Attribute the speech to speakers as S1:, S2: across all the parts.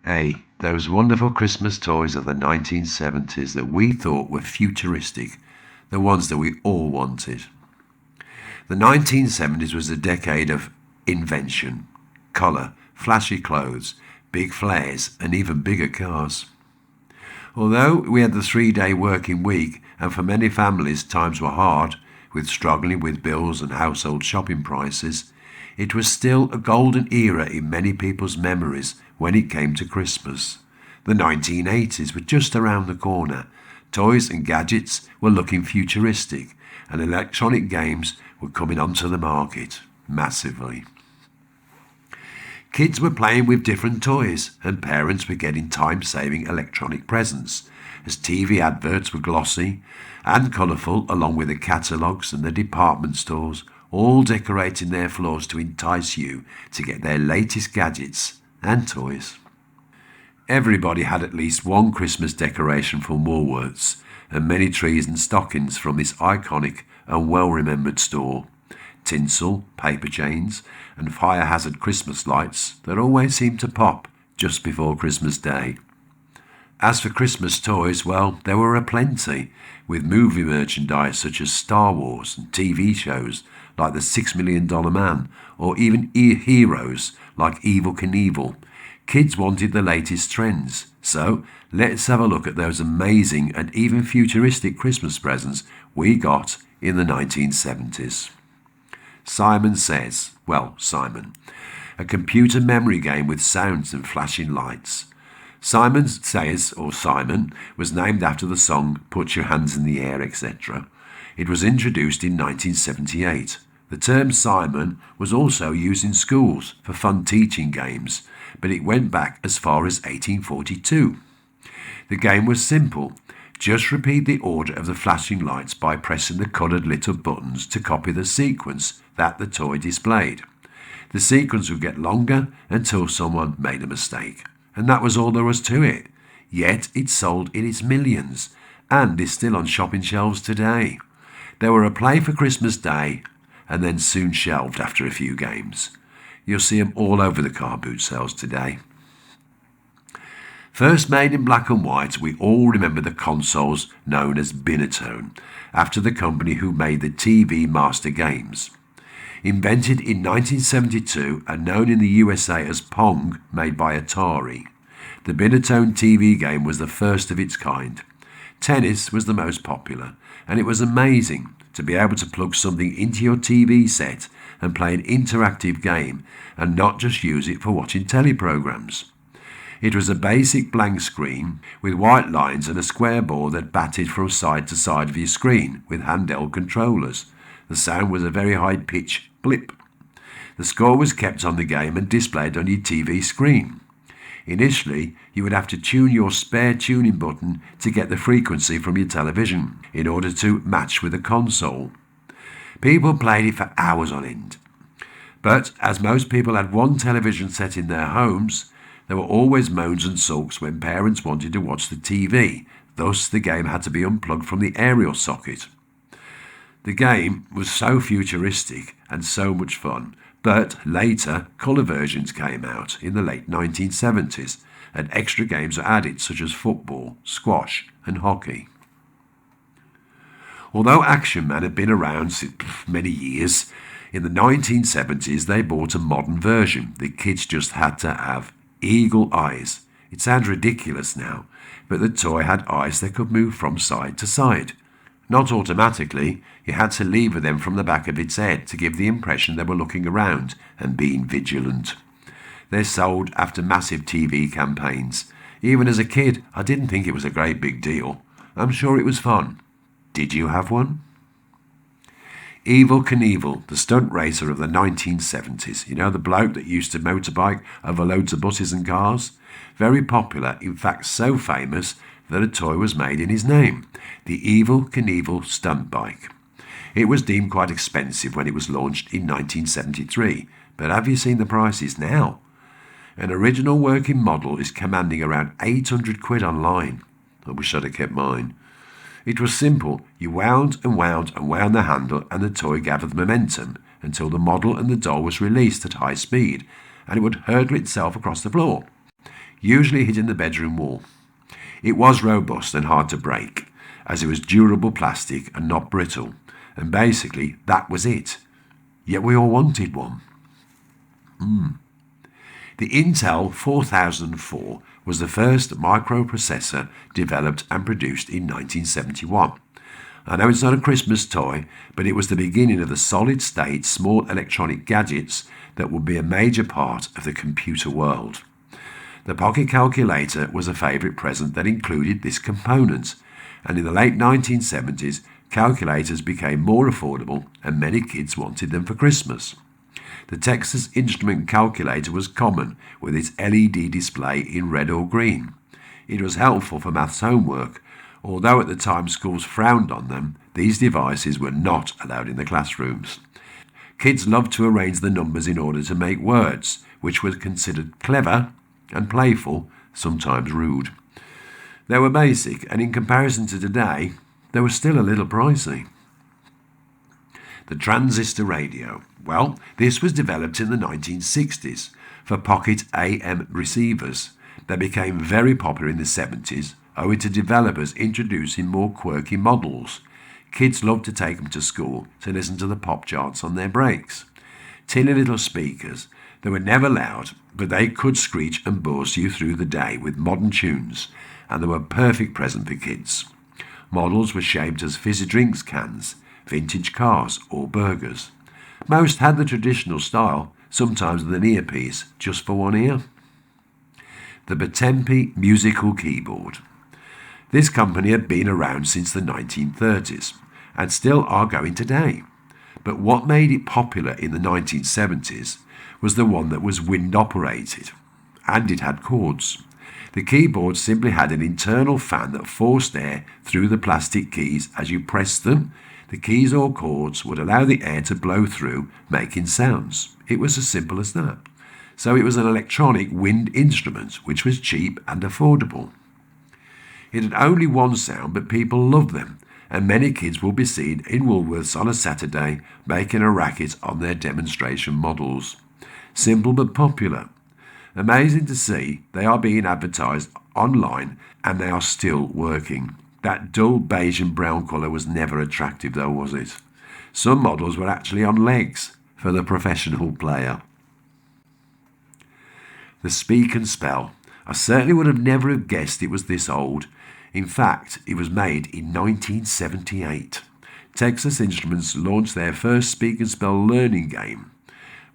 S1: Those wonderful Christmas toys of the 1970s that we thought were futuristic, the ones that we all wanted. The 1970s was a decade of invention, colour, flashy clothes, big flares, and even bigger cars. Although we had the 3-day working week, and for many families times were hard, with struggling with bills and household shopping prices, it was still a golden era in many people's memories when it came to Christmas. The 1980s were just around the corner. Toys and gadgets were looking futuristic, and electronic games were coming onto the market massively. Kids were playing with different toys, and parents were getting time-saving electronic presents, as TV adverts were glossy and colourful, along with the catalogues and the department stores, all decorating their floors to entice you to get their latest gadgets and toys. Everybody had at least one Christmas decoration from Woolworths, and many trees and stockings from this iconic and well-remembered store. Tinsel, paper chains, and fire hazard Christmas lights that always seemed to pop just before Christmas Day. As for Christmas toys, well, there were aplenty, with movie merchandise such as Star Wars and TV shows like The $6 Million Man, or even heroes like Evel Knievel. Kids wanted the latest trends, so let's have a look at those amazing and even futuristic Christmas presents we got in the 1970s. Simon says, Simon, a computer memory game with sounds and flashing lights. Simon was named after the song Put Your Hands in the Air, etc. It was introduced in 1978. The term Simon was also used in schools for fun teaching games, but it went back as far as 1842. The game was simple. Just repeat the order of the flashing lights by pressing the coloured little buttons to copy the sequence that the toy displayed. The sequence would get longer until someone made a mistake, and that was all there was to it. Yet it sold in its millions, and is still on shopping shelves today. They were a play for Christmas Day, and then soon shelved after a few games. You'll see them all over the car boot sales today. First made in black and white, we all remember the consoles known as binatone, after the company who made the TV Master Games. Invented in 1972 and known in the USA as Pong, made by Atari, the binatone TV game was the first of its kind. Tennis was the most popular, and it was amazing to be able to plug something into your TV set and play an interactive game and not just use it for watching teleprograms. It was a basic blank screen with white lines and a square board that batted from side to side of your screen with handheld controllers. The sound was a very high-pitched blip. The score was kept on the game and displayed on your TV screen. Initially, you would have to tune your spare tuning button to get the frequency from your television in order to match with the console. People played it for hours on end. But as most people had one television set in their homes, there were always moans and sulks when parents wanted to watch the TV. Thus, the game had to be unplugged from the aerial socket. The game was so futuristic and so much fun, but later colour versions came out in the late 1970s, and extra games were added such as football, squash and hockey. Although Action Man had been around many years, in the 1970s they bought a modern version the kids just had to have eagle eyes. It sounds ridiculous now, but the toy had eyes that could move from side to side. Not automatically, you had to lever them from the back of its head to give the impression they were looking around and being vigilant. They're sold after massive TV campaigns. Even as a kid, I didn't think it was a great big deal. I'm sure it was fun. Did you have one? Evel Knievel, the stunt racer of the 1970s. You know, the bloke that used to motorbike over loads of buses and cars? Very popular, in fact so famous that a toy was made in his name, the Evel Knievel stunt bike. It was deemed quite expensive when it was launched in 1973, but have you seen the prices now? An original working model is commanding around 800 quid online. I wish I'd have kept mine. It was simple. You wound and wound and wound the handle, and the toy gathered momentum until the model and the doll was released at high speed, and it would hurtle itself across the floor. usually hitting the bedroom wall. It was robust and hard to break, as it was durable plastic and not brittle, and basically that was it. Yet we all wanted one. The Intel 4004 was the first microprocessor developed and produced in 1971. I know it's not a Christmas toy, but it was the beginning of the solid-state small electronic gadgets that would be a major part of the computer world. The pocket calculator was a favourite present that included this component, and in the late 1970s, calculators became more affordable and many kids wanted them for Christmas. The Texas Instrument calculator was common with its LED display in red or green. It was helpful for maths homework, although at the time schools frowned on them. These devices were not allowed in the classrooms. Kids loved to arrange the numbers in order to make words, which were considered clever and playful, sometimes rude. They were basic, and in comparison to today, they were still a little pricey. The transistor radio. Well, this was developed in the 1960s for pocket AM receivers. They became very popular in the 70s, owing to developers introducing more quirky models. Kids loved to take them to school to listen to the pop charts on their breaks. Tinny little speakers. They were never loud, but they could screech and buzz you through the day with modern tunes, and they were a perfect present for kids. Models were shaped as fizzy drinks cans, vintage cars or burgers. Most had the traditional style, sometimes with an earpiece just for one ear. The Batempi musical keyboard. This company had been around since the 1930s and still are going today. But what made it popular in the 1970s was the one that was wind operated, and it had cords. The keyboard simply had an internal fan that forced air through the plastic keys. As you pressed them, the keys or cords would allow the air to blow through, making sounds. It was as simple as that. So it was an electronic wind instrument, which was cheap and affordable. It had only one sound, but people loved them, and many kids will be seen in Woolworths on a Saturday making a racket on their demonstration models. Simple but popular. Amazing to see they are being advertised online and they are still working. That dull beige and brown colour was never attractive though, was it? Some models were actually on legs for the professional player. The Speak and Spell. I certainly would have never have guessed it was this old. In fact, it was made in 1978. Texas Instruments launched their first Speak and Spell learning game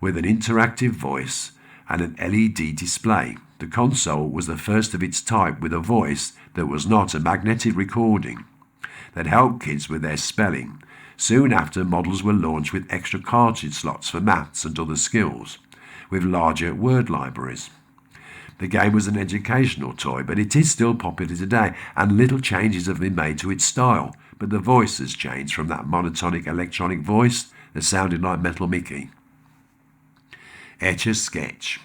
S1: with an interactive voice and an LED display. The console was the first of its type with a voice that was not a magnetic recording that helped kids with their spelling. Soon after, models were launched with extra cartridge slots for maths and other skills, with larger word libraries. The game was an educational toy, but it is still popular today, and little changes have been made to its style, but the voice has changed from that monotonic electronic voice that sounded like Metal Mickey. Etch-a-Sketch.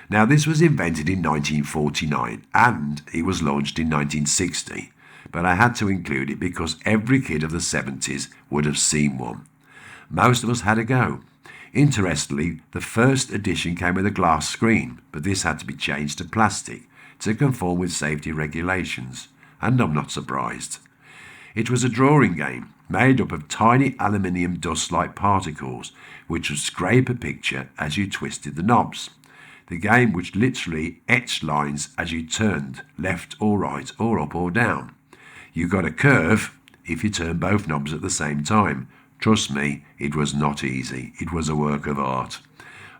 S1: Now, this was invented in 1949 and it was launched in 1960, but I had to include it because every kid of the 70s would have seen one. Most of us had a go. Interestingly, the first edition came with a glass screen, but this had to be changed to plastic to conform with safety regulations, and I'm not surprised. It was a drawing game made up of tiny aluminium dust-like particles which would scrape a picture as you twisted the knobs. The game which literally etched lines as you turned left or right or up or down. You got a curve if you turned both knobs at the same time. Trust me, it was not easy. It was a work of art.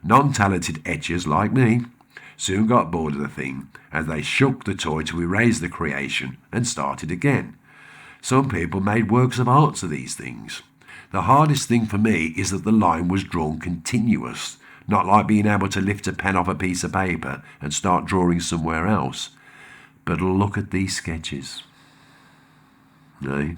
S1: Non-talented etchers like me soon got bored of the thing as they shook the toy to erase the creation and started again. Some people made works of art of these things. The hardest thing for me is that the line was drawn continuous, not like being able to lift a pen off a piece of paper and start drawing somewhere else. But look at these sketches. Eh?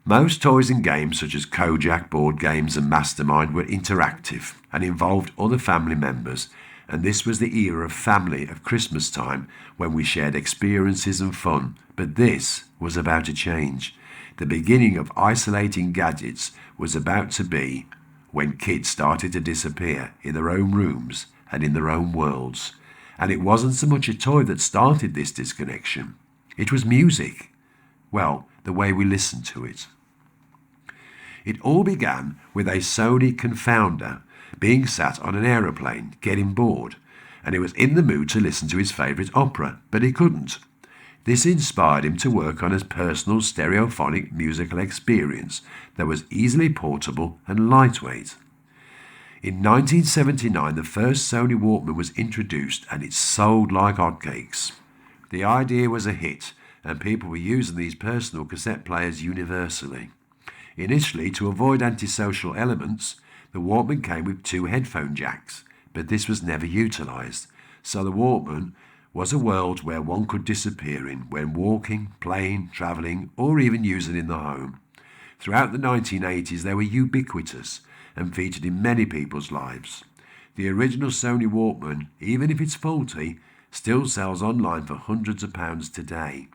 S1: Most toys and games such as Kojak, board games and Mastermind were interactive and involved other family members, and this was the era of family of Christmas time when we shared experiences and fun. But this was about to change. The beginning of isolating gadgets was about to be when kids started to disappear in their own rooms and in their own worlds. And it wasn't so much a toy that started this disconnection. It was music. Well, the way we listened to it. It all began with a Sony confounder being sat on an aeroplane, getting bored, and he was in the mood to listen to his favourite opera, but he couldn't. This inspired him to work on his personal stereophonic musical experience that was easily portable and lightweight. In 1979, the first Sony Walkman was introduced and it sold like hotcakes. The idea was a hit, and people were using these personal cassette players universally. Initially, to avoid antisocial elements, the Walkman came with 2 headphone jacks, but this was never utilised, so the Walkman was a world where one could disappear in when walking, playing, travelling, or even using in the home. Throughout the 1980s, they were ubiquitous and featured in many people's lives. The original Sony Walkman, even if it's faulty, still sells online for hundreds of pounds today.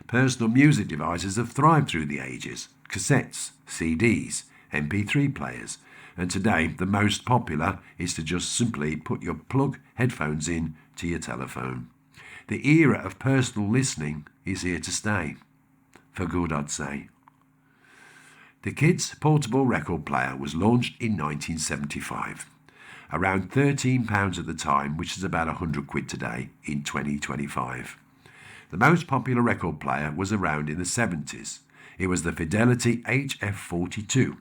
S1: Personal music devices have thrived through the ages: cassettes, CDs, MP3 players, and today the most popular is to just simply put your plug headphones in to your telephone. The era of personal listening is here to stay. For good, I'd say. The Kids Portable Record Player was launched in 1975. Around £13 at the time, which is about £100 today in 2025. The most popular record player was around in the 70s. It was the Fidelity HF42.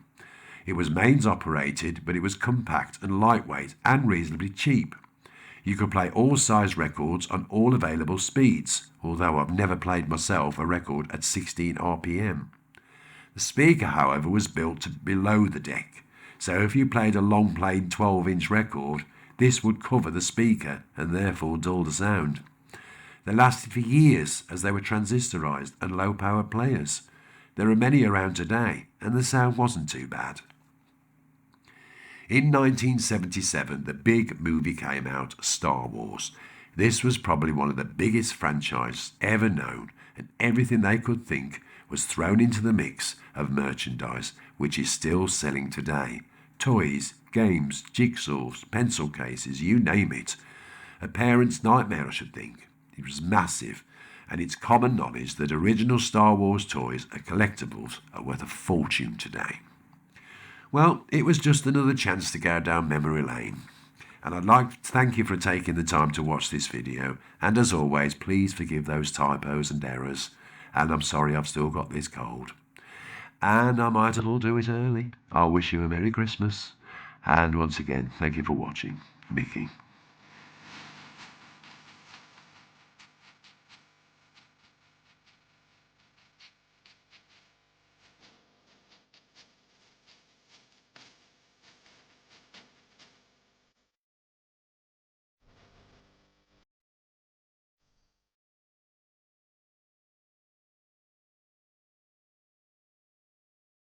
S1: It was mains operated, but it was compact and lightweight and reasonably cheap. You could play all size records on all available speeds, although I've never played myself a record at 16 RPM. The speaker, however, was built to below the deck, so if you played a long-played 12-inch record, this would cover the speaker and therefore dull the sound. They lasted for years as they were transistorized and low-power players. There are many around today, and the sound wasn't too bad. In 1977, the big movie came out, Star Wars. This was probably one of the biggest franchises ever known, and everything they could think was thrown into the mix of merchandise, which is still selling today. Toys, games, jigsaws, pencil cases, you name it. A parent's nightmare, I should think. It was massive, and it's common knowledge that original Star Wars toys and collectibles are worth a fortune today. Well, it was just another chance to go down memory lane. And I'd like to thank you for taking the time to watch this video. And as always, please forgive those typos and errors. And I'm sorry I've still got this cold. And I might as well do it early. I'll wish you a Merry Christmas. And once again, thank you for watching. Mickey.